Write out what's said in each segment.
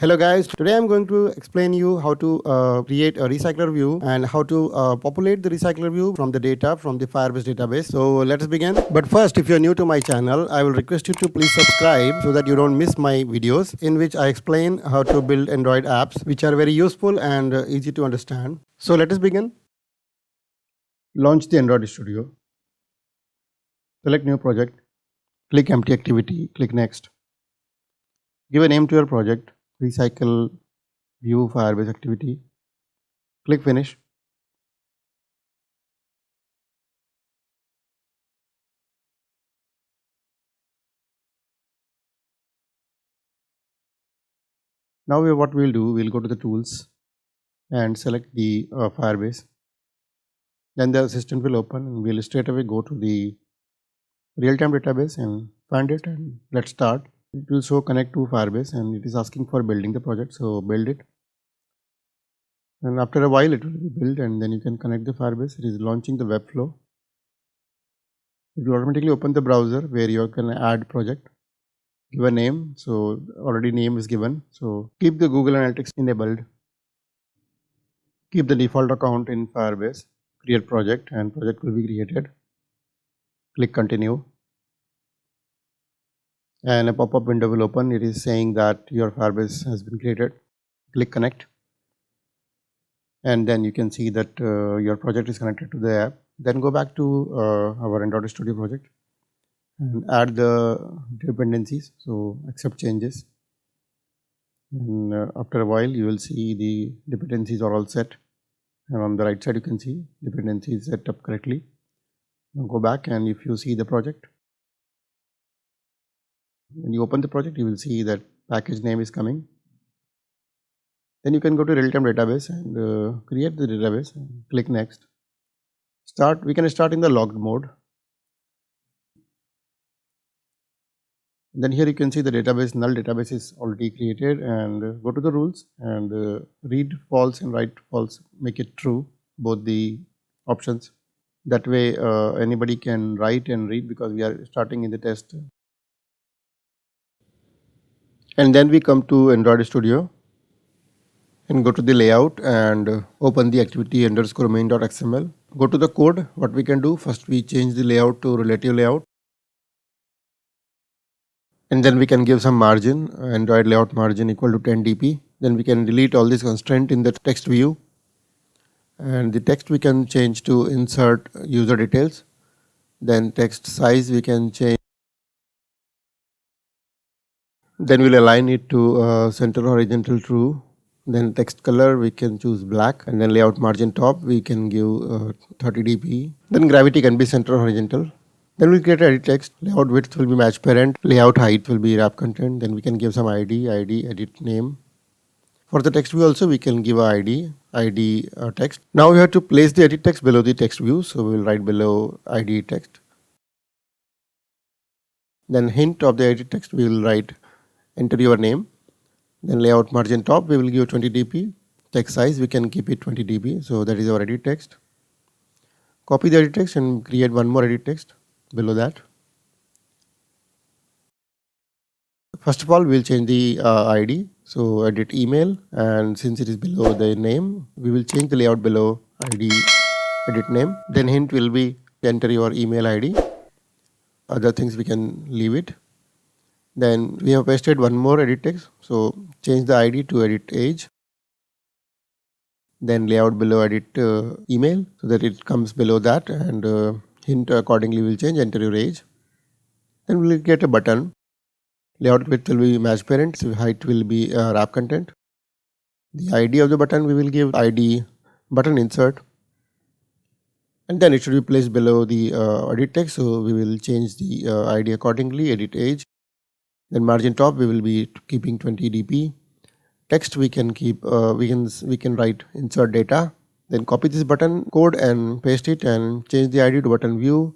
Hello guys, today I'm going to explain you how to create a recycler view and how to populate the recycler view from the data from the Firebase database. So let us begin. But first, if you're new to my channel, I will request you to please subscribe so that you don't miss my videos in which I explain how to build Android apps which are very useful and easy to understand. So let us begin. Launch the Android Studio. Select new project. Click empty activity. Click next. Give a name to your project. Recycle view Firebase activity. Click finish. Now what we'll do, we'll go to the tools and select the Firebase. Then the assistant will open and we'll straight away go to the real-time database and find it, and let's start. It will show connect to Firebase and it is asking for building the project, so build it. And after a while it will be built and then you can connect the Firebase. It is launching the web flow. It will automatically open the browser where you can add project. Give a name, so already name is given, so keep the Google Analytics enabled. Keep the default account in Firebase. Create project and project will be created. Click continue and a pop-up window will open. It is saying that your Firebase has been created. Click connect and then you can see that your project is connected to the app. Then go back to our Android Studio project and add the dependencies, so accept changes, and after a while you will see the dependencies are all set, and on the right side you can see dependencies set up correctly. Now go back and if you see the project, when you open the project you will see that package name is coming. Then you can go to real-time database and create the database and click next. We can start in the logged mode. Then here you can see the database, null database is already created, and go to the rules and read false and write false, make it true, both the options. That way anybody can write and read because we are starting in the test. And then we come to Android Studio and go to the layout and open the activity underscore main.xml. Go to the code. What we can do, first we change the layout to relative layout. And then we can give some margin, Android layout margin equal to 10 dp. Then we can delete all this constraint in the text view. And the text we can change to insert user details. Then text size we can change. Then we'll align it to center horizontal true. Then text color we can choose black, and then layout margin top we can give 30 dp. Then gravity can be center horizontal. Then we'll create edit text. Layout width will be match parent. Layout height will be wrap content. Then we can give some ID, edit name. For the text view also we can give a ID text. Now we have to place the edit text below the text view. So we will write below ID text. Then hint of the edit text we will write enter your name. Then layout margin top we will give 20 dp. Text size we can keep it 20 dp. So that is our edit text. Copy the edit text and create one more edit text below that. First of all we will change the ID. So edit email, and since it is below the name we will change the layout below ID edit name. Then hint will be enter your email ID. Other things we can leave it. Then we have pasted one more edit text, so change the ID to edit age. Then layout below edit email so that it comes below that, and hint accordingly will change enter your age. Then we will get a button. Layout width will be match parent, so height will be wrap content. The ID of the button we will give ID button insert, and then it should be placed below the edit text, so we will change the ID accordingly, edit age. Then margin top we will be keeping 20 dp. Text we can keep we can write insert data. Then copy this button code and paste it and change the ID to button view.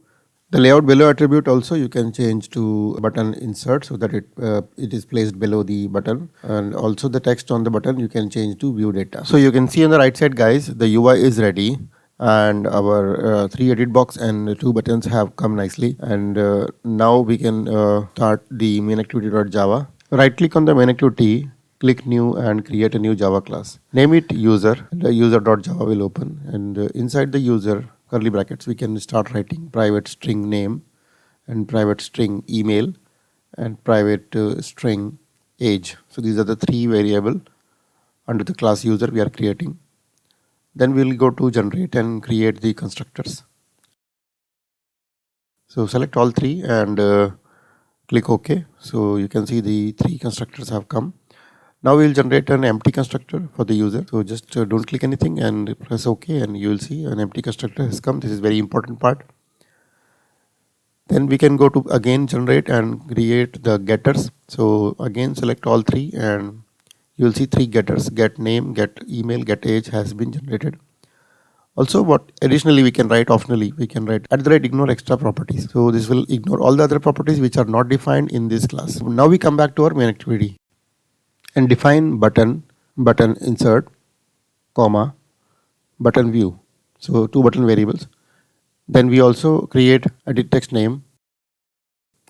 The layout below attribute also you can change to button insert so that it is placed below the button, and also the text on the button you can change to view data. So you can see on the right side guys, the UI is ready and our 3 edit box and 2 buttons have come nicely, and now we can start the main activity.java. Right click on the main activity, click new and create a new Java class. Name it user, and the user.java will open, and inside the user curly brackets we can start writing private string name and private string email and private string age. So these are the three variable under the class user we are creating. Then we will go to generate and create the constructors. So select all three and click OK. So you can see the three constructors have come. Now we will generate an empty constructor for the user. So just don't click anything and press OK, and you will see an empty constructor has come. This is very important part. Then we can go to again generate and create the getters. So again select all three and you will see three getters: get name, get email, get age has been generated. Also, what additionally we can write, optionally we can write @ignore extra properties. So this will ignore all the other properties which are not defined in this class. Now we come back to our main activity and define button insert, comma, button view. So two button variables. Then we also create edit text name,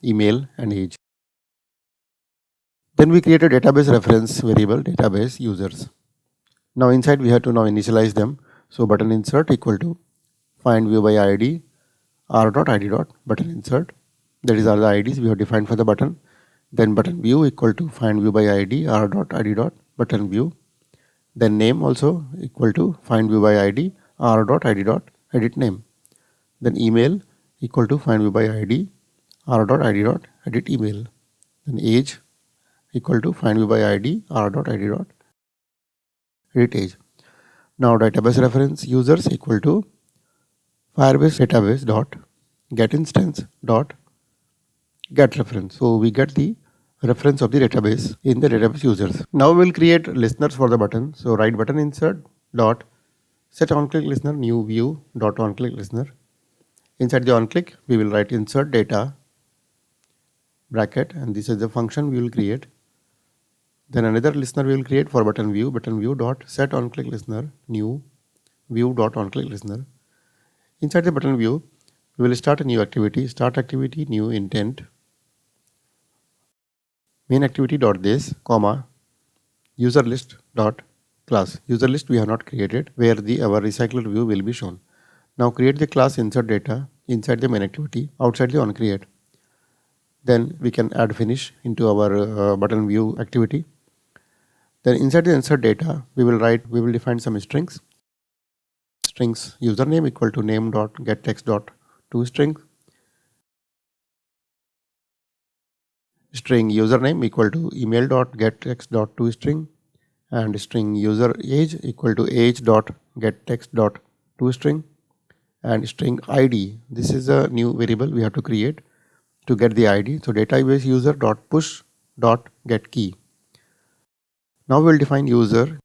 email and age. Then we create a database reference variable, database users. Now inside we have to now initialize them. So button insert equal to find view by id r.id button insert. That is are the IDs we have defined for the button. Then button view equal to find view by id r.id button view. Then name also equal to find view by id r.id edit name. Then email equal to find view by id r.id edit email. Then age equal to find view by id r.id edit age. Now database reference users equal to Firebase Database dot get instance dot get reference. So we get the reference of the database in the database users. Now we will create listeners for the button. So write button insert dot set onClick listener new view dot onClick listener. Inside the onClick we will write insert data bracket, and this is the function we will create. Then another listener we will create for button view dot set onClick listener new view dot onClick listener. Inside the button view we will start a new activity, start activity new intent main activity dot this, comma, user list dot class. User list we have not created, where our recycler view will be shown. Now create the class insert data inside the main activity outside the onCreate. Then we can add finish into our button view activity. Then inside the insert data we will define some strings. Strings username equal to name dot get text dot toString. String username equal to email dot get text dot toString, and string user age equal to age dot get text dot toString, and string id. This is a new variable we have to create to get the id. So database user dot push dot get key. Now we will define user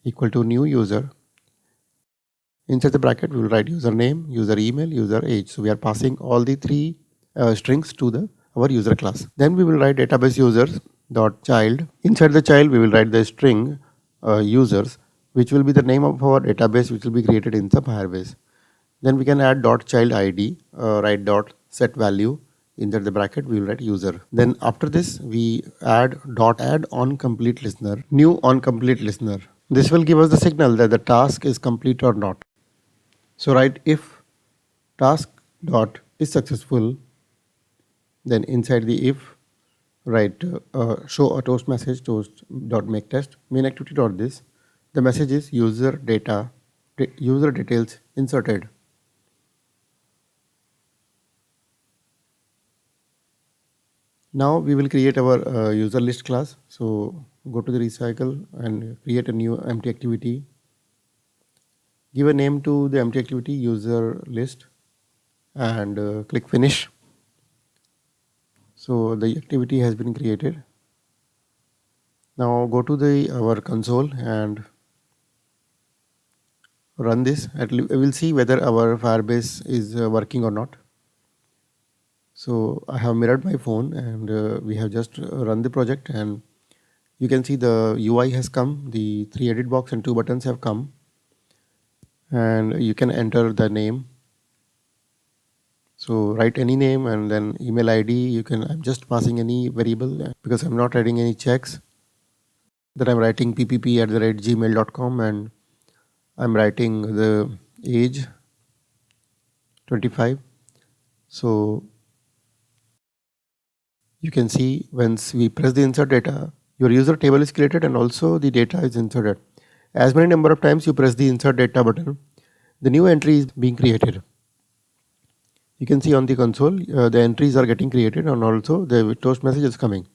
equal to new user. Inside the bracket we will write username, user email, user age. So we are passing all the three strings to our user class. Then we will write database users dot child. Inside the child we will write the string users, which will be the name of our database which will be created in the Firebase. Then we can add dot child id, write dot set value. Inside the bracket we will write user. Then after this we add dot add on complete listener, new on complete listener. This will give us the signal that the task is complete or not. So write if task dot is successful. Then inside the if write show a toast message toast dot make test main activity dot this. The message is user details inserted. Now we will create our user list class. So go to the recycle and create a new empty activity. Give a name to the empty activity user list and click finish. So the activity has been created. Now go to our console and run this. We will see whether our Firebase is working or not. So I have mirrored my phone and we have just run the project, and you can see the UI has come, the 3 edit box and 2 buttons have come, and you can enter the name. So write any name and then email ID. I'm just passing any variable because I'm not writing any checks. that I'm writing ppp@gmail.com and I'm writing the age 25. So you can see once we press the insert data, your user table is created and also the data is inserted. As many number of times you press the insert data button, the new entry is being created. You can see on the console the entries are getting created and also the toast message is coming.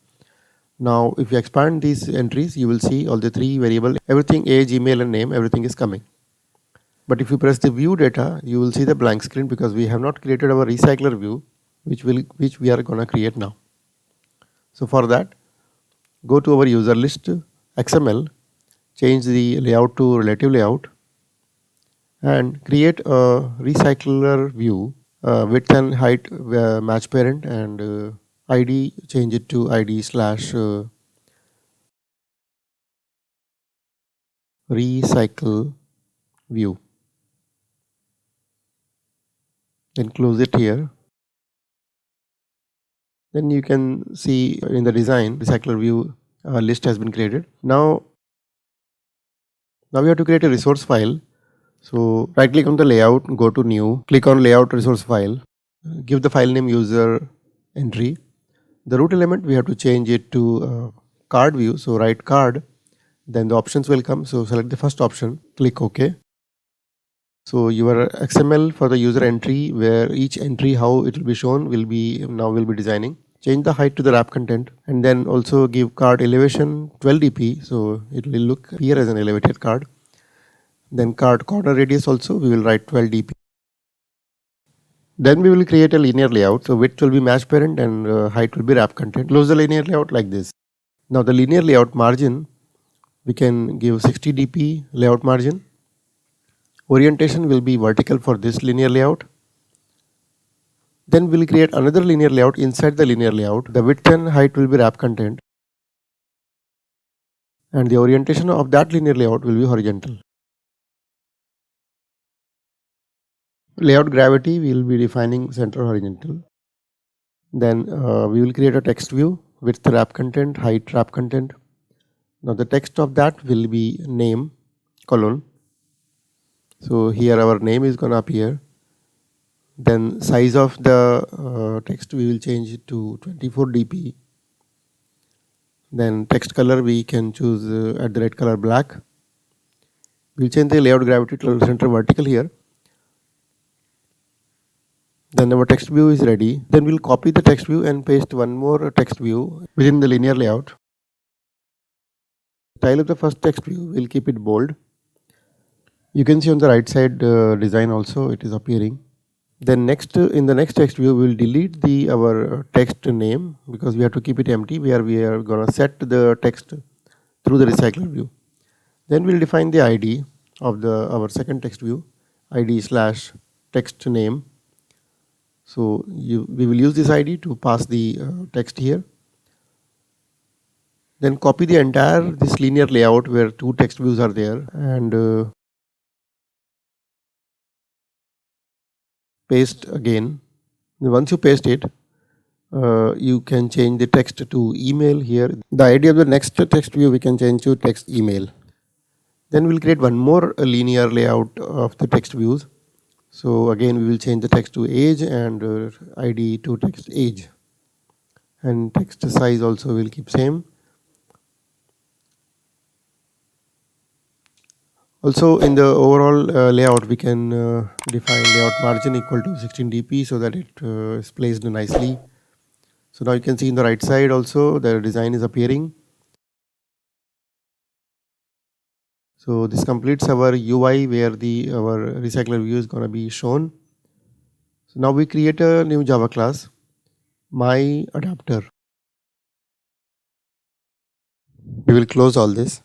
Now if you expand these entries, you will see all the three variables, everything, age, email and name, everything is coming. But if you press the view data, you will see the blank screen because we have not created our recycler view, which we are going to create now. So for that, go to our user list XML, change the layout to relative layout and create a recycler view, width and height match parent, and ID change it to ID slash recycle view. Then close it here. Then you can see in the design recycler view list has been created. Now we have to create a resource file. So right click on the layout, go to new, click on layout resource file, give the file name user entry. The root element we have to change it to card view. So write card, then the options will come. So select the first option, click OK. So your XML for the user entry, where each entry how it will be shown will be designing. Change the height to the wrap content and then also give card elevation 12 dp, so it will look here as an elevated card. Then card corner radius also we will write 12 dp. Then we will create a linear layout. So width will be match parent and height will be wrap content. Close the linear layout like this. Now the linear layout margin, we can give 60 dp layout margin. Orientation will be vertical for this linear layout. Then we'll create another linear layout inside the linear layout. The width and height will be wrap content. And the orientation of that linear layout will be horizontal. Layout gravity, we will be defining center horizontal. Then we will create a text view, width wrap content, height wrap content. Now the text of that will be name colon. So here our name is going to appear. Then size of the text we will change it to 24 dp. Then text color we can choose at the red color black. We'll change the layout gravity to center vertical here. Then our text view is ready. Then we'll copy the text view and paste one more text view within the linear layout. Style of the first text view, we'll keep it bold. You can see on the right side design also it is appearing. Then next in the next text view we will delete our text name because we have to keep it empty, where we are going to set the text through the recycler view. Then we'll define the ID of our second text view, ID slash text name. So we will use this ID to pass the text here. Then copy the entire this linear layout where two text views are there and paste again. Once you paste it, you can change the text to email here. The ID of the next text view we can change to text email. Then we'll create one more linear layout of the text views. So again we will change the text to age and ID to text age, and text size also will keep same. Also in the overall layout we can define layout margin equal to 16 dp so that it is placed nicely. So now you can see in the right side also the design is appearing. So this completes our UI where our recycler view is going to be shown. So now we create a new Java class, my adapter. We will close all this.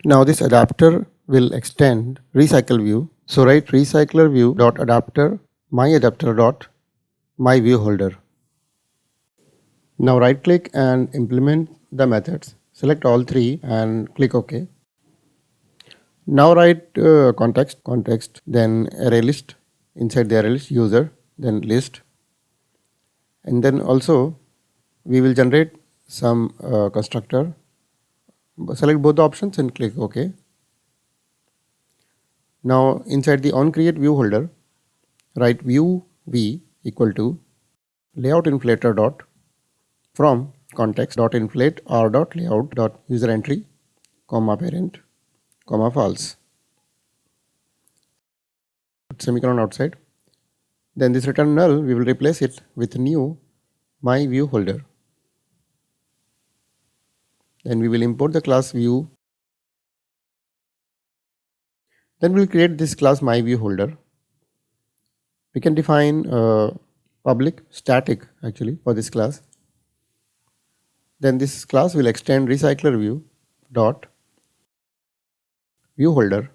Now this adapter will extend recycle view. So write recycler view dot adapter my adapter dot my view holder. Now right click and implement the methods. Select all three and click OK. Now write context, then array list, inside the array list user, then list, and then also we will generate some constructor Select both the options and click OK. Now inside the onCreate view holder, write view v equal to layout inflator dot from context dot inflate r dot layout dot user entry comma parent comma false. Put semicolon outside. Then this return null, we will replace it with new my view holder. Then we will import the class view. Then we will create this class my view holder. We can define public static actually for this class. Then this class will extend recyclerview dot view holder.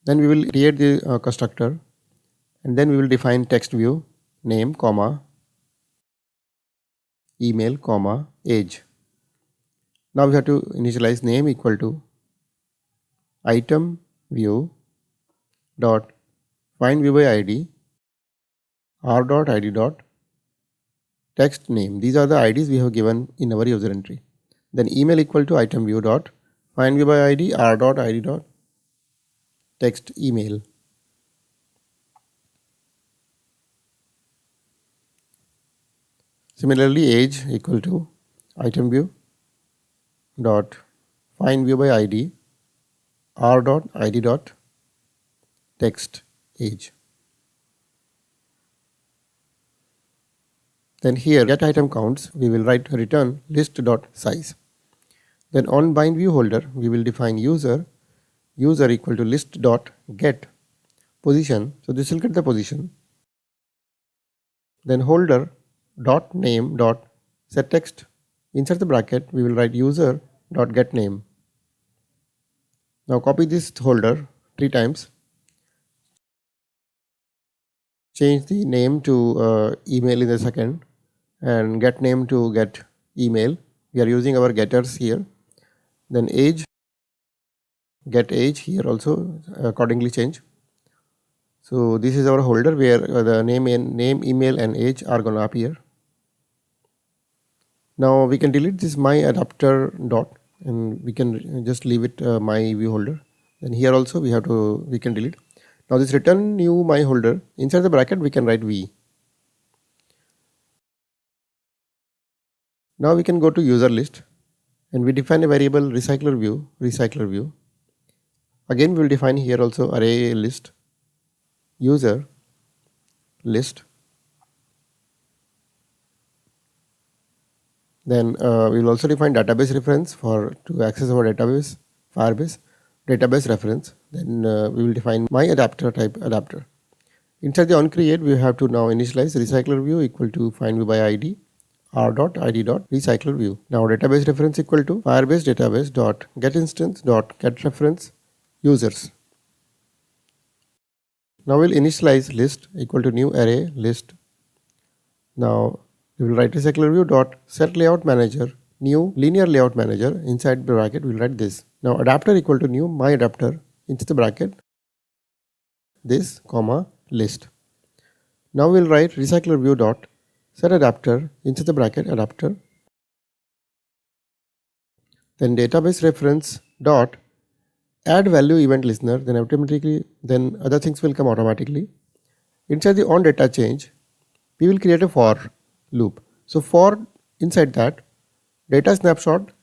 Then we will create the constructor, and then we will define text view name comma email comma age. Now we have to initialize name equal to item view dot find view by id r dot id dot text name. These are the IDs we have given in our user entry. Then email equal to item view dot find view by id r dot id dot text email. Similarly, age equal to item view dot find view by id r dot id dot text age. Then here get item counts, we will write return list dot size. Then on bind view holder, we will define user equal to list dot get position. So this will get the position. Then holder dot name dot set text. Inside the bracket, we will write user dot get name. Now copy this holder 3 times. Change the name to email in the second, and get name to get email. We are using our getters here. Then age, get age here also accordingly change. So this is our holder where the name, email and age are going to appear. Now we can delete this my adapter dot, and we can just leave it my view holder. Then here also we can delete. Now this return new my holder, inside the bracket we can write v. Now we can go to user list, and we define a variable recyclerview. Again we will define here also array list, user list. Then we will also define database reference to access our database, Firebase database reference. Then we will define my adapter type adapter. Inside the onCreate, we have to now initialize recyclerview equal to find view by id r dot id dot recyclerview. Now database reference equal to Firebase Database dot get instance dot get reference users. Now we'll initialize list equal to new array list. Now we will write recyclerview dot set layout manager new linear layout manager. Inside the bracket we will write this. Now adapter equal to new my adapter into the bracket this comma list. Now we will write recyclerview dot set adapter into the bracket adapter. Then database reference dot add value event listener. Then automatically other things will come automatically. Inside the on data change, we will create a for loop. So for inside that data snapshot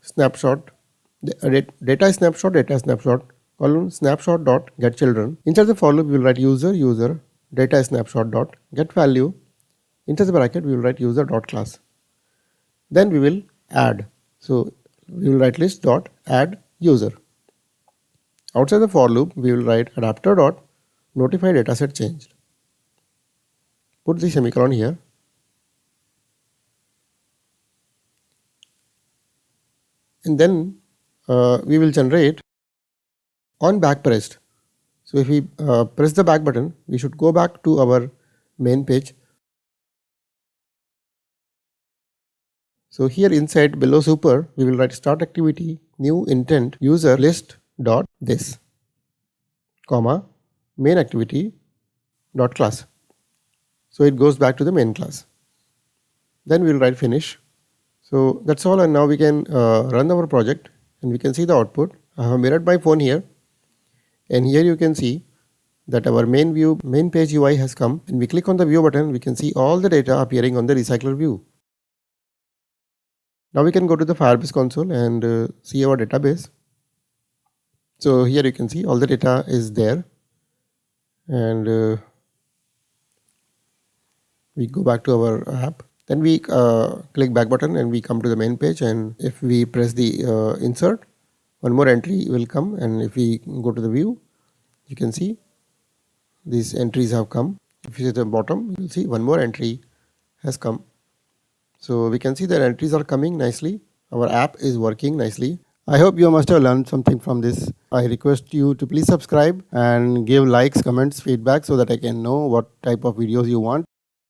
column snapshot dot get children. Inside the for loop we will write user data snapshot dot get value. Inside the bracket we will write user dot class. Then we will add. So we will write list dot add user. Outside the for loop we will write adapter dot notify dataset changed. Put the semicolon here. And then we will generate on back pressed. So if we press the back button, we should go back to our main page. So here inside below super, we will write start activity new intent user list dot this comma main activity dot class. So it goes back to the main class. Then we will write finish. So that's all, and now we can run our project and we can see the output. I have mirrored my phone here, and here you can see that our main page UI has come. When we click on the view button, we can see all the data appearing on the recycler view. Now we can go to the Firebase console and see our database. So here you can see all the data is there, and we go back to our app. Then we click back button and we come to the main page, and if we press the insert, one more entry will come, and if we go to the view, you can see these entries have come. If you see the bottom, you will see one more entry has come. So we can see that entries are coming nicely. Our app is working nicely. I hope you must have learned something from this. I request you to please subscribe and give likes, comments, feedback so that I can know what type of videos you want.